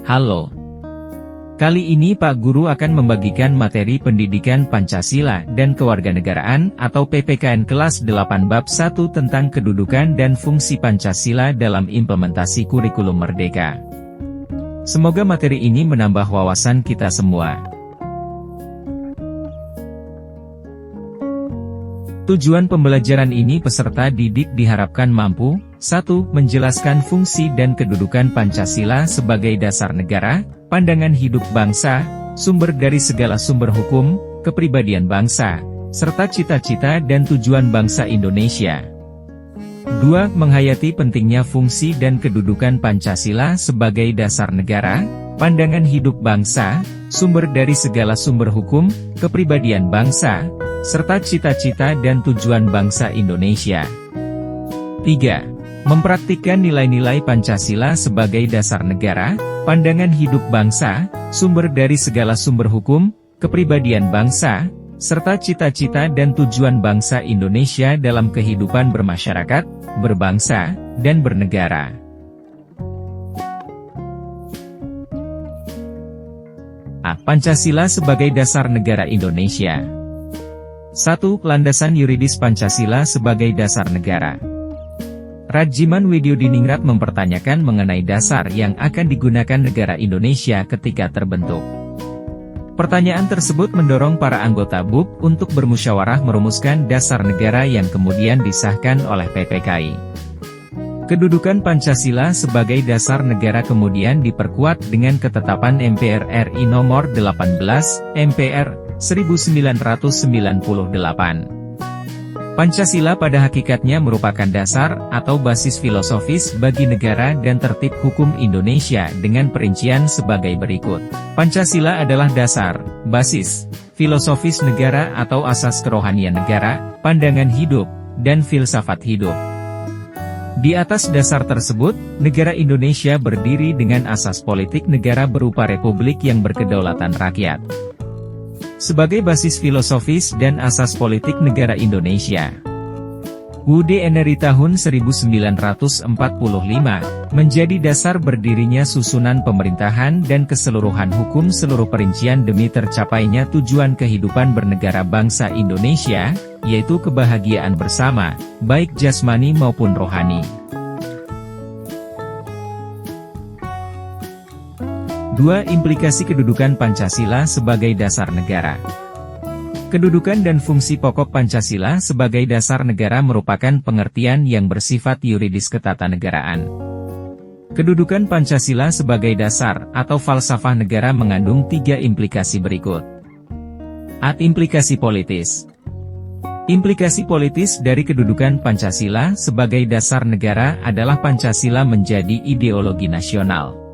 Halo. Kali ini Pak Guru akan membagikan materi pendidikan Pancasila dan Kewarganegaraan atau PPKN kelas 8 bab 1 tentang kedudukan dan fungsi Pancasila dalam implementasi kurikulum merdeka. Semoga materi ini menambah wawasan kita semua. Tujuan pembelajaran ini peserta didik diharapkan mampu, 1. Menjelaskan fungsi dan kedudukan Pancasila sebagai dasar negara, pandangan hidup bangsa, sumber dari segala sumber hukum, kepribadian bangsa, serta cita-cita dan tujuan bangsa Indonesia. 2. Menghayati pentingnya fungsi dan kedudukan Pancasila sebagai dasar negara, pandangan hidup bangsa, sumber dari segala sumber hukum, kepribadian bangsa, serta cita-cita dan tujuan bangsa Indonesia. 3. Mempraktikkan nilai-nilai Pancasila sebagai dasar negara, pandangan hidup bangsa, sumber dari segala sumber hukum, kepribadian bangsa, serta cita-cita dan tujuan bangsa Indonesia dalam kehidupan bermasyarakat, berbangsa, dan bernegara. Pancasila sebagai dasar negara Indonesia. 1. Landasan yuridis Pancasila sebagai dasar negara. Rajiman Widyodiningrat mempertanyakan mengenai dasar yang akan digunakan negara Indonesia ketika terbentuk. Pertanyaan tersebut mendorong para anggota BUP untuk bermusyawarah merumuskan dasar negara yang kemudian disahkan oleh PPKI. Kedudukan Pancasila sebagai dasar negara kemudian diperkuat dengan ketetapan MPR RI nomor 18, MPR, 1998. Pancasila pada hakikatnya merupakan dasar atau basis filosofis bagi negara dan tertib hukum Indonesia dengan perincian sebagai berikut. Pancasila adalah dasar, basis, filosofis negara atau asas kerohanian negara, pandangan hidup, dan filsafat hidup. Di atas dasar tersebut, negara Indonesia berdiri dengan asas politik negara berupa republik yang berkedaulatan rakyat. Sebagai basis filosofis dan asas politik negara Indonesia, UUD NRI tahun 1945 menjadi dasar berdirinya susunan pemerintahan dan keseluruhan hukum seluruh perincian demi tercapainya tujuan kehidupan bernegara bangsa Indonesia, yaitu kebahagiaan bersama, baik jasmani maupun rohani. 2. Implikasi kedudukan Pancasila sebagai dasar negara. Kedudukan dan fungsi pokok Pancasila sebagai dasar negara merupakan pengertian yang bersifat yuridis ketatanegaraan. Kedudukan Pancasila sebagai dasar atau falsafah negara mengandung 3 implikasi berikut. Implikasi politis. Implikasi politis dari kedudukan Pancasila sebagai dasar negara adalah Pancasila menjadi ideologi nasional.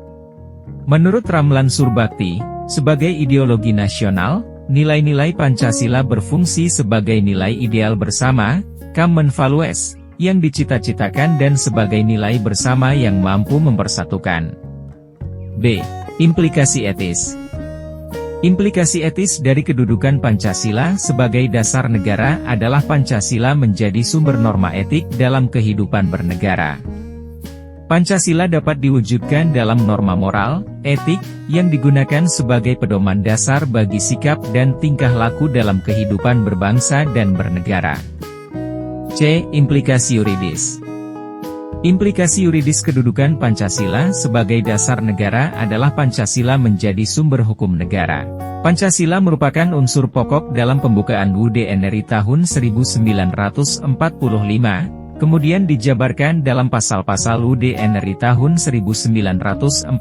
Menurut Ramlan Surbakti, sebagai ideologi nasional, nilai-nilai Pancasila berfungsi sebagai nilai ideal bersama, common values, yang dicita-citakan dan sebagai nilai bersama yang mampu mempersatukan. B. Implikasi etis. Implikasi etis dari kedudukan Pancasila sebagai dasar negara adalah Pancasila menjadi sumber norma etik dalam kehidupan bernegara. Pancasila dapat diwujudkan dalam norma moral, etik, yang digunakan sebagai pedoman dasar bagi sikap dan tingkah laku dalam kehidupan berbangsa dan bernegara. C. Implikasi yuridis. Implikasi yuridis kedudukan Pancasila sebagai dasar negara adalah Pancasila menjadi sumber hukum negara. Pancasila merupakan unsur pokok dalam pembukaan UUD NRI tahun 1945, kemudian dijabarkan dalam pasal-pasal UUD NRI tahun 1945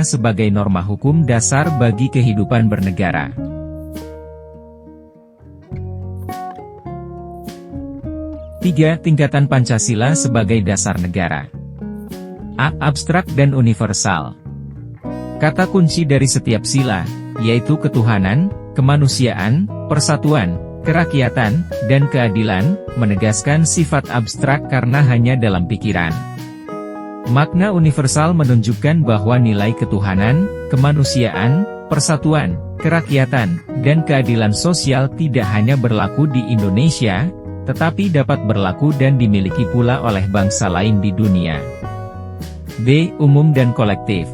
sebagai norma hukum dasar bagi kehidupan bernegara. Tiga. Tingkatan Pancasila sebagai dasar negara. A. Abstrak dan universal. Kata kunci dari setiap sila, yaitu ketuhanan, kemanusiaan, persatuan, kerakyatan, dan keadilan, menegaskan sifat abstrak karena hanya dalam pikiran. Makna universal menunjukkan bahwa nilai ketuhanan, kemanusiaan, persatuan, kerakyatan, dan keadilan sosial tidak hanya berlaku di Indonesia, tetapi dapat berlaku dan dimiliki pula oleh bangsa lain di dunia. B. Umum dan kolektif.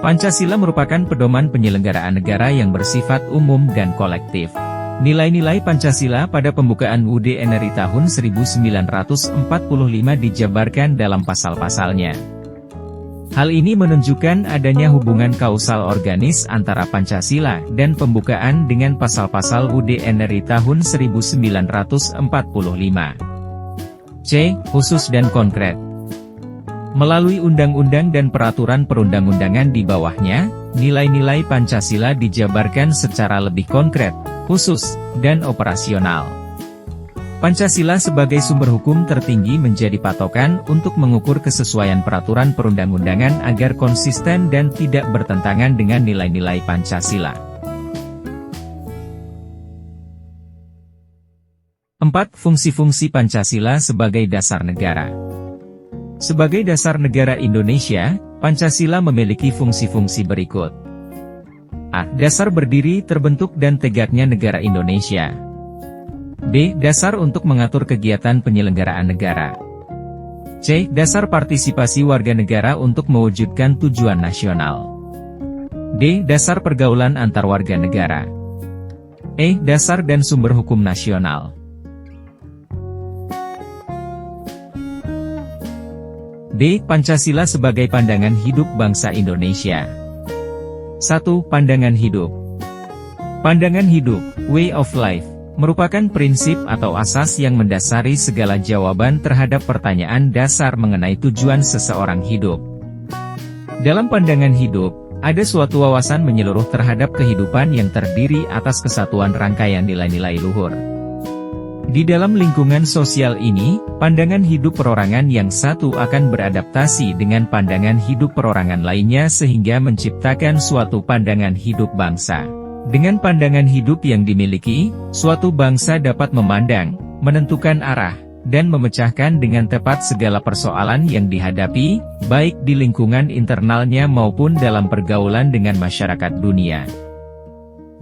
Pancasila merupakan pedoman penyelenggaraan negara yang bersifat umum dan kolektif. Nilai-nilai Pancasila pada pembukaan UUD NRI tahun 1945 dijabarkan dalam pasal-pasalnya. Hal ini menunjukkan adanya hubungan kausal organis antara Pancasila dan pembukaan dengan pasal-pasal UUD NRI tahun 1945. C. Khusus dan konkret. Melalui undang-undang dan peraturan perundang-undangan di bawahnya, nilai-nilai Pancasila dijabarkan secara lebih konkret, khusus, dan operasional. Pancasila sebagai sumber hukum tertinggi menjadi patokan untuk mengukur kesesuaian peraturan perundang-undangan agar konsisten dan tidak bertentangan dengan nilai-nilai Pancasila. 4. Fungsi-fungsi Pancasila sebagai dasar negara. Sebagai dasar negara Indonesia, Pancasila memiliki fungsi-fungsi berikut. A. Dasar berdiri, terbentuk dan tegaknya negara Indonesia. B. Dasar untuk mengatur kegiatan penyelenggaraan negara. C. Dasar partisipasi warga negara untuk mewujudkan tujuan nasional. D. Dasar pergaulan antar warga negara. E. Dasar dan sumber hukum nasional. D. Pancasila sebagai pandangan hidup bangsa Indonesia. 1. Pandangan hidup. Pandangan hidup, way of life, merupakan prinsip atau asas yang mendasari segala jawaban terhadap pertanyaan dasar mengenai tujuan seseorang hidup. Dalam pandangan hidup, ada suatu wawasan menyeluruh terhadap kehidupan yang terdiri atas kesatuan rangkaian nilai-nilai luhur. Di dalam lingkungan sosial ini, pandangan hidup perorangan yang satu akan beradaptasi dengan pandangan hidup perorangan lainnya sehingga menciptakan suatu pandangan hidup bangsa. Dengan pandangan hidup yang dimiliki, suatu bangsa dapat memandang, menentukan arah, dan memecahkan dengan tepat segala persoalan yang dihadapi, baik di lingkungan internalnya maupun dalam pergaulan dengan masyarakat dunia.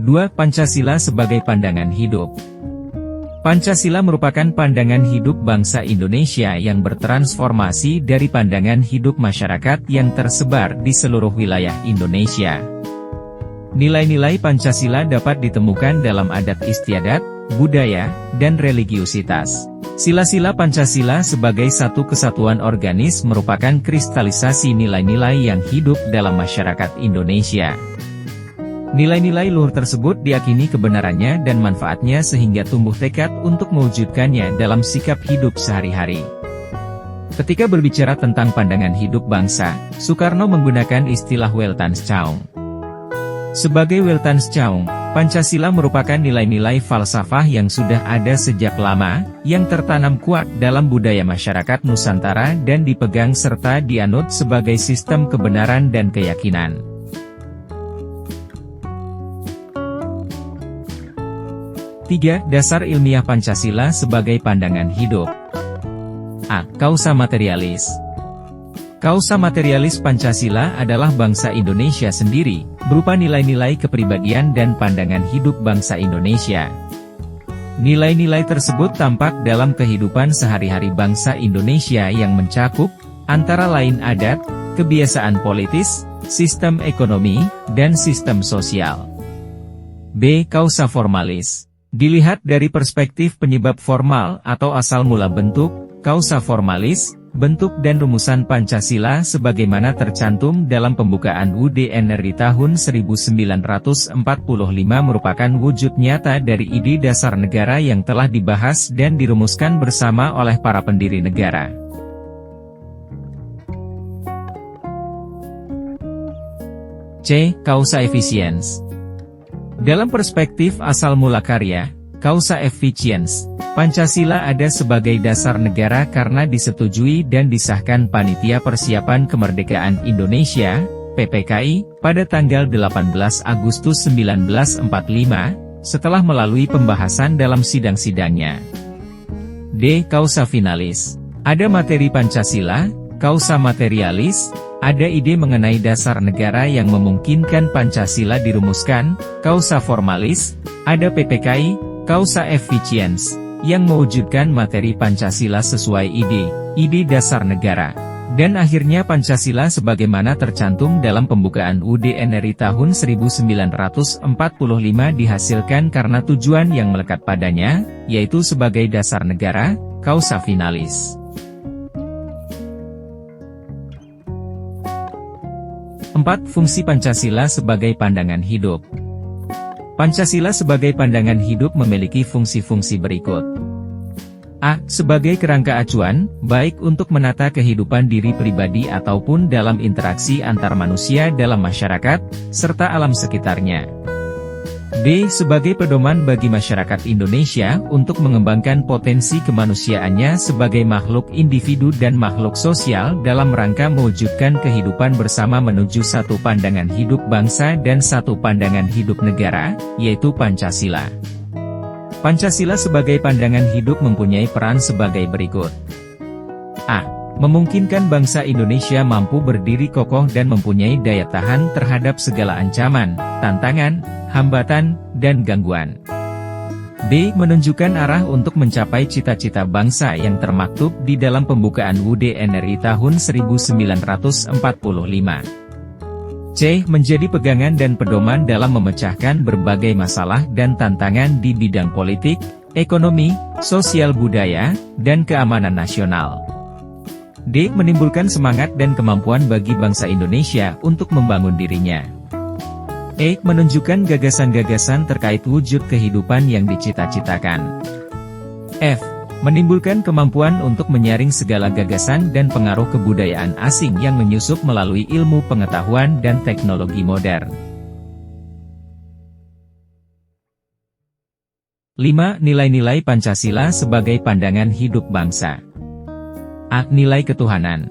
2. Pancasila sebagai pandangan hidup. Pancasila merupakan pandangan hidup bangsa Indonesia yang bertransformasi dari pandangan hidup masyarakat yang tersebar di seluruh wilayah Indonesia. Nilai-nilai Pancasila dapat ditemukan dalam adat istiadat, budaya, dan religiusitas. Sila-sila Pancasila sebagai satu kesatuan organis merupakan kristalisasi nilai-nilai yang hidup dalam masyarakat Indonesia. Nilai-nilai luhur tersebut diyakini kebenarannya dan manfaatnya sehingga tumbuh tekad untuk mewujudkannya dalam sikap hidup sehari-hari. Ketika berbicara tentang pandangan hidup bangsa, Soekarno menggunakan istilah Weltanschauung. Sebagai Weltanschauung, Pancasila merupakan nilai-nilai falsafah yang sudah ada sejak lama, yang tertanam kuat dalam budaya masyarakat Nusantara dan dipegang serta dianut sebagai sistem kebenaran dan keyakinan. 3. Dasar ilmiah Pancasila sebagai pandangan hidup. A. Kausa materialis. Kausa materialis Pancasila adalah bangsa Indonesia sendiri, berupa nilai-nilai kepribadian dan pandangan hidup bangsa Indonesia. Nilai-nilai tersebut tampak dalam kehidupan sehari-hari bangsa Indonesia yang mencakup, antara lain adat, kebiasaan politis, sistem ekonomi, dan sistem sosial. B. Kausa formalis. Dilihat dari perspektif penyebab formal atau asal mula bentuk, kausa formalis, bentuk dan rumusan Pancasila sebagaimana tercantum dalam pembukaan UUD NRI tahun 1945 merupakan wujud nyata dari ide dasar negara yang telah dibahas dan dirumuskan bersama oleh para pendiri negara. C. Causa efficiens. Dalam perspektif asal mula karya, causa efficiens, Pancasila ada sebagai dasar negara karena disetujui dan disahkan Panitia Persiapan Kemerdekaan Indonesia, PPKI, pada tanggal 18 Agustus 1945, setelah melalui pembahasan dalam sidang-sidangnya. D. Causa finalis. Ada materi Pancasila, causa materialis, ada ide mengenai dasar negara yang memungkinkan Pancasila dirumuskan, causa formalis, ada PPKI, causa efficiens, yang mewujudkan materi Pancasila sesuai ide dasar negara. Dan akhirnya Pancasila sebagaimana tercantum dalam pembukaan UUD NRI tahun 1945 dihasilkan karena tujuan yang melekat padanya, yaitu sebagai dasar negara, causa finalis. 4. Fungsi Pancasila sebagai pandangan hidup. Pancasila sebagai pandangan hidup memiliki fungsi-fungsi berikut. A. Sebagai kerangka acuan, baik untuk menata kehidupan diri pribadi ataupun dalam interaksi antar manusia dalam masyarakat, serta alam sekitarnya. B. Sebagai pedoman bagi masyarakat Indonesia untuk mengembangkan potensi kemanusiaannya sebagai makhluk individu dan makhluk sosial dalam rangka mewujudkan kehidupan bersama menuju satu pandangan hidup bangsa dan satu pandangan hidup negara, yaitu Pancasila. Pancasila sebagai pandangan hidup mempunyai peran sebagai berikut. A. Memungkinkan bangsa Indonesia mampu berdiri kokoh dan mempunyai daya tahan terhadap segala ancaman, tantangan, hambatan, dan gangguan. B. Menunjukkan arah untuk mencapai cita-cita bangsa yang termaktub di dalam pembukaan UUD NRI tahun 1945. C. Menjadi pegangan dan pedoman dalam memecahkan berbagai masalah dan tantangan di bidang politik, ekonomi, sosial budaya, dan keamanan nasional. D. Menimbulkan semangat dan kemampuan bagi bangsa Indonesia untuk membangun dirinya. E. Menunjukkan gagasan-gagasan terkait wujud kehidupan yang dicita-citakan. F. Menimbulkan kemampuan untuk menyaring segala gagasan dan pengaruh kebudayaan asing yang menyusup melalui ilmu pengetahuan dan teknologi modern. 5. Nilai-nilai Pancasila sebagai pandangan hidup bangsa. A. Nilai ketuhanan.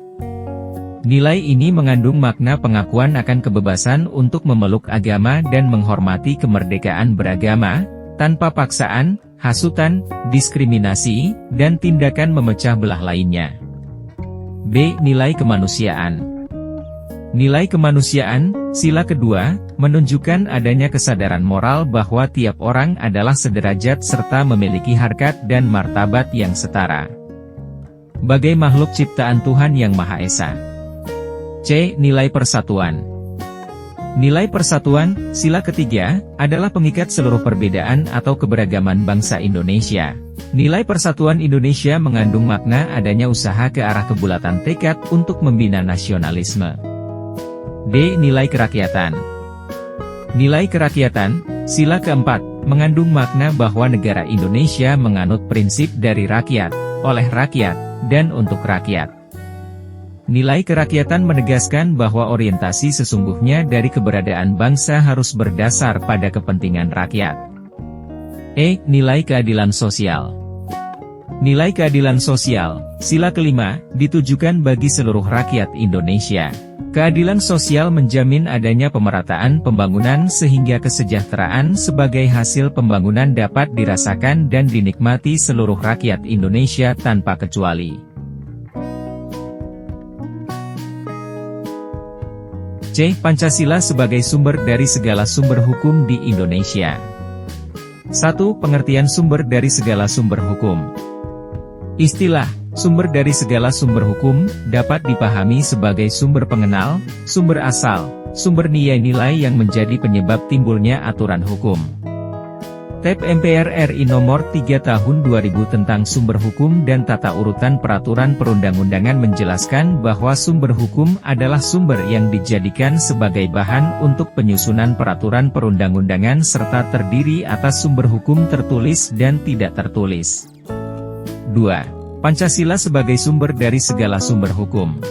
Nilai ini mengandung makna pengakuan akan kebebasan untuk memeluk agama dan menghormati kemerdekaan beragama, tanpa paksaan, hasutan, diskriminasi, dan tindakan memecah belah lainnya. B. Nilai kemanusiaan. Nilai kemanusiaan, sila kedua, menunjukkan adanya kesadaran moral bahwa tiap orang adalah sederajat serta memiliki harkat dan martabat yang setara. Bagai makhluk ciptaan Tuhan Yang Maha Esa. C. Nilai persatuan. Nilai persatuan, sila ketiga, adalah pengikat seluruh perbedaan atau keberagaman bangsa Indonesia. Nilai persatuan Indonesia mengandung makna adanya usaha ke arah kebulatan tekad untuk membina nasionalisme. D. Nilai kerakyatan. Nilai kerakyatan, sila keempat, mengandung makna bahwa negara Indonesia menganut prinsip dari rakyat, oleh rakyat, dan untuk rakyat. Nilai kerakyatan menegaskan bahwa orientasi sesungguhnya dari keberadaan bangsa harus berdasar pada kepentingan rakyat. E. Nilai keadilan sosial. Nilai keadilan sosial, sila kelima, ditujukan bagi seluruh rakyat Indonesia. Keadilan sosial menjamin adanya pemerataan pembangunan sehingga kesejahteraan sebagai hasil pembangunan dapat dirasakan dan dinikmati seluruh rakyat Indonesia tanpa kecuali. C. Pancasila sebagai sumber dari segala sumber hukum di Indonesia. 1. Pengertian sumber dari segala sumber hukum. Istilah sumber dari segala sumber hukum dapat dipahami sebagai sumber pengenal, sumber asal, sumber nilai-nilai yang menjadi penyebab timbulnya aturan hukum. TEP MPR RI Nomor 3 Tahun 2000 tentang Sumber Hukum dan Tata Urutan Peraturan Perundang-undangan menjelaskan bahwa sumber hukum adalah sumber yang dijadikan sebagai bahan untuk penyusunan peraturan perundang-undangan serta terdiri atas sumber hukum tertulis dan tidak tertulis. 2. Pancasila sebagai sumber dari segala sumber hukum.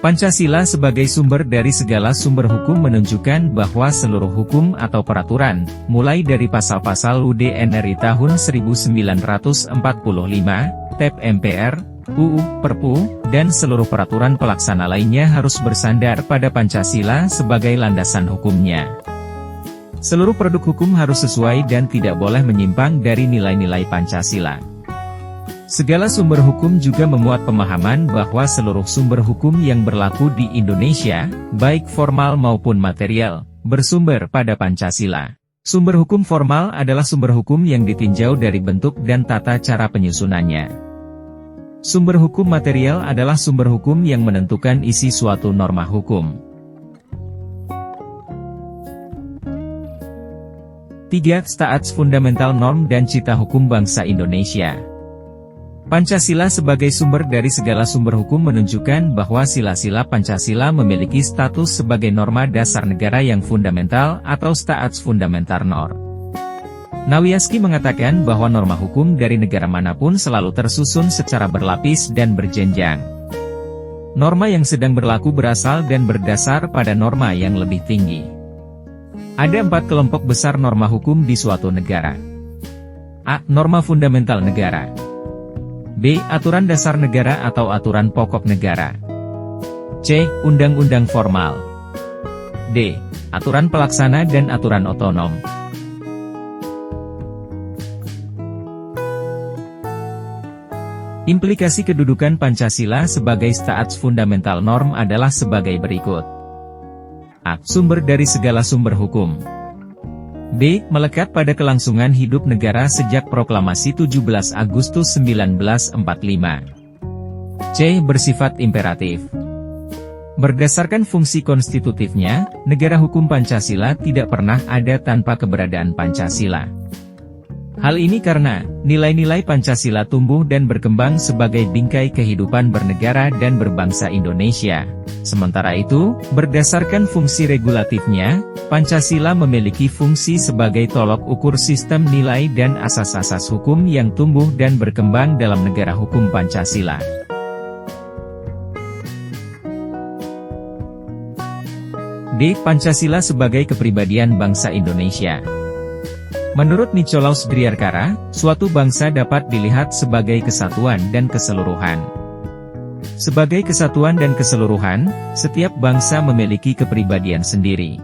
Pancasila sebagai sumber dari segala sumber hukum menunjukkan bahwa seluruh hukum atau peraturan, mulai dari pasal-pasal UUD NRI tahun 1945, TEP MPR, UU, Perpu, dan seluruh peraturan pelaksana lainnya harus bersandar pada Pancasila sebagai landasan hukumnya. Seluruh produk hukum harus sesuai dan tidak boleh menyimpang dari nilai-nilai Pancasila. Segala sumber hukum juga memuat pemahaman bahwa seluruh sumber hukum yang berlaku di Indonesia, baik formal maupun material, bersumber pada Pancasila. Sumber hukum formal adalah sumber hukum yang ditinjau dari bentuk dan tata cara penyusunannya. Sumber hukum material adalah sumber hukum yang menentukan isi suatu norma hukum. 3. Staatsfundamental norm dan cita hukum bangsa Indonesia. Pancasila sebagai sumber dari segala sumber hukum menunjukkan bahwa sila-sila Pancasila memiliki status sebagai norma dasar negara yang fundamental atau staatsfundamental norm. Nawiaski mengatakan bahwa norma hukum dari negara manapun selalu tersusun secara berlapis dan berjenjang. Norma yang sedang berlaku berasal dan berdasar pada norma yang lebih tinggi. Ada 4 kelompok besar norma hukum di suatu negara. A. Norma fundamental negara. B. Aturan dasar negara atau aturan pokok negara. C. Undang-undang formal. D. Aturan pelaksana dan aturan otonom. Implikasi kedudukan Pancasila sebagai staatsfundamental norm adalah sebagai berikut. A. Sumber dari segala sumber hukum. B. Melekat pada kelangsungan hidup negara sejak Proklamasi 17 Agustus 1945. C. Bersifat imperatif. Berdasarkan fungsi konstitutifnya, negara hukum Pancasila tidak pernah ada tanpa keberadaan Pancasila. Hal ini karena, nilai-nilai Pancasila tumbuh dan berkembang sebagai bingkai kehidupan bernegara dan berbangsa Indonesia. Sementara itu, berdasarkan fungsi regulatifnya, Pancasila memiliki fungsi sebagai tolok ukur sistem nilai dan asas-asas hukum yang tumbuh dan berkembang dalam negara hukum Pancasila. D. Pancasila sebagai kepribadian bangsa Indonesia. Menurut Nicolaus Driarkara, suatu bangsa dapat dilihat sebagai kesatuan dan keseluruhan. Sebagai kesatuan dan keseluruhan, setiap bangsa memiliki kepribadian sendiri.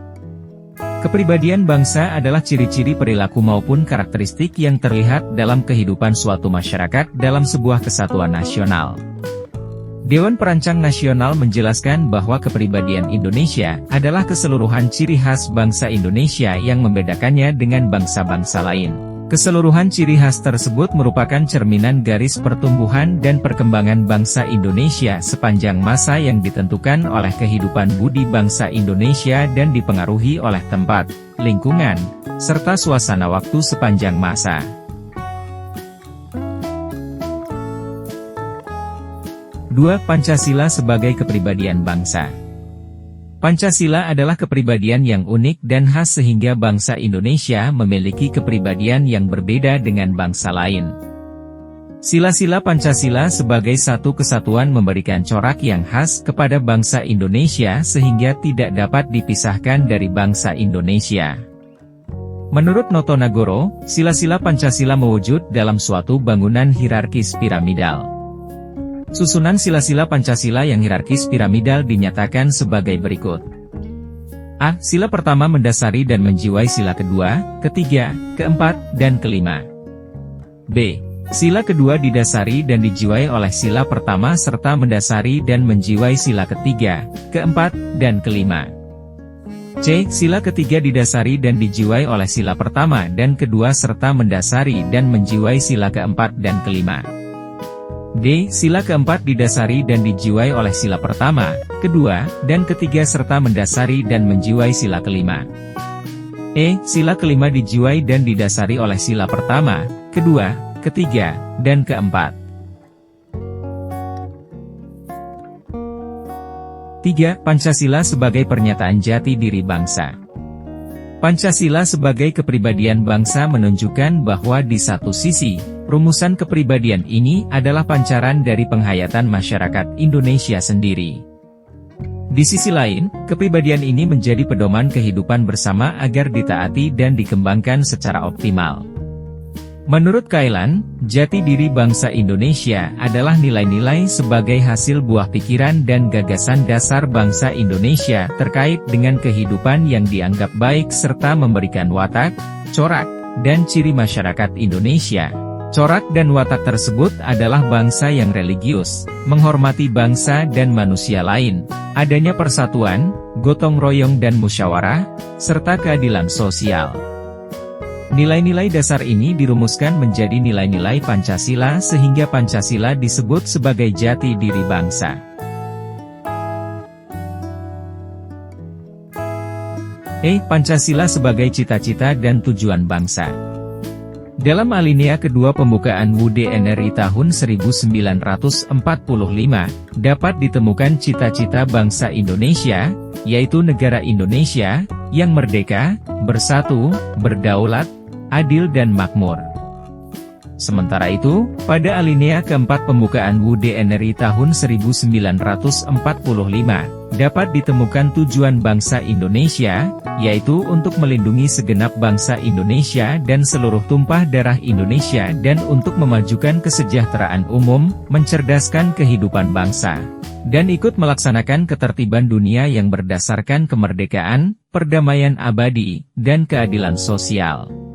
Kepribadian bangsa adalah ciri-ciri perilaku maupun karakteristik yang terlihat dalam kehidupan suatu masyarakat dalam sebuah kesatuan nasional. Dewan Perancang Nasional menjelaskan bahwa kepribadian Indonesia adalah keseluruhan ciri khas bangsa Indonesia yang membedakannya dengan bangsa-bangsa lain. Keseluruhan ciri khas tersebut merupakan cerminan garis pertumbuhan dan perkembangan bangsa Indonesia sepanjang masa yang ditentukan oleh kehidupan budi bangsa Indonesia dan dipengaruhi oleh tempat, lingkungan, serta suasana waktu sepanjang masa. Dua. Pancasila sebagai kepribadian bangsa. Pancasila adalah kepribadian yang unik dan khas sehingga bangsa Indonesia memiliki kepribadian yang berbeda dengan bangsa lain. Sila-sila Pancasila sebagai satu kesatuan memberikan corak yang khas kepada bangsa Indonesia sehingga tidak dapat dipisahkan dari bangsa Indonesia. Menurut Noto Nagoro, sila-sila Pancasila mewujud dalam suatu bangunan hierarkis piramidal. Susunan sila-sila Pancasila yang hierarkis piramidal dinyatakan sebagai berikut. A. Sila pertama mendasari dan menjiwai sila kedua, ketiga, keempat, dan kelima. B. Sila kedua didasari dan dijiwai oleh sila pertama serta mendasari dan menjiwai sila ketiga, keempat, dan kelima. C. Sila ketiga didasari dan dijiwai oleh sila pertama dan kedua serta mendasari dan menjiwai sila keempat dan kelima. D. Sila keempat didasari dan dijiwai oleh sila pertama, kedua, dan ketiga serta mendasari dan menjiwai sila kelima. E. Sila kelima dijiwai dan didasari oleh sila pertama, kedua, ketiga, dan keempat. 3. Pancasila sebagai pernyataan jati diri bangsa. Pancasila sebagai kepribadian bangsa menunjukkan bahwa di satu sisi, rumusan kepribadian ini adalah pancaran dari penghayatan masyarakat Indonesia sendiri. Di sisi lain, kepribadian ini menjadi pedoman kehidupan bersama agar ditaati dan dikembangkan secara optimal. Menurut Kailan, jati diri bangsa Indonesia adalah nilai-nilai sebagai hasil buah pikiran dan gagasan dasar bangsa Indonesia terkait dengan kehidupan yang dianggap baik serta memberikan watak, corak, dan ciri masyarakat Indonesia. Corak dan watak tersebut adalah bangsa yang religius, menghormati bangsa dan manusia lain, adanya persatuan, gotong royong dan musyawarah, serta keadilan sosial. Nilai-nilai dasar ini dirumuskan menjadi nilai-nilai Pancasila sehingga Pancasila disebut sebagai jati diri bangsa. Pancasila sebagai cita-cita dan tujuan bangsa. Dalam alinea kedua pembukaan UUD NRI tahun 1945, dapat ditemukan cita-cita bangsa Indonesia, yaitu negara Indonesia, yang merdeka, bersatu, berdaulat, adil dan makmur. Sementara itu, pada alinea keempat pembukaan UUD NRI tahun 1945, dapat ditemukan tujuan bangsa Indonesia, yaitu untuk melindungi segenap bangsa Indonesia dan seluruh tumpah darah Indonesia dan untuk memajukan kesejahteraan umum, mencerdaskan kehidupan bangsa, dan ikut melaksanakan ketertiban dunia yang berdasarkan kemerdekaan, perdamaian abadi, dan keadilan sosial.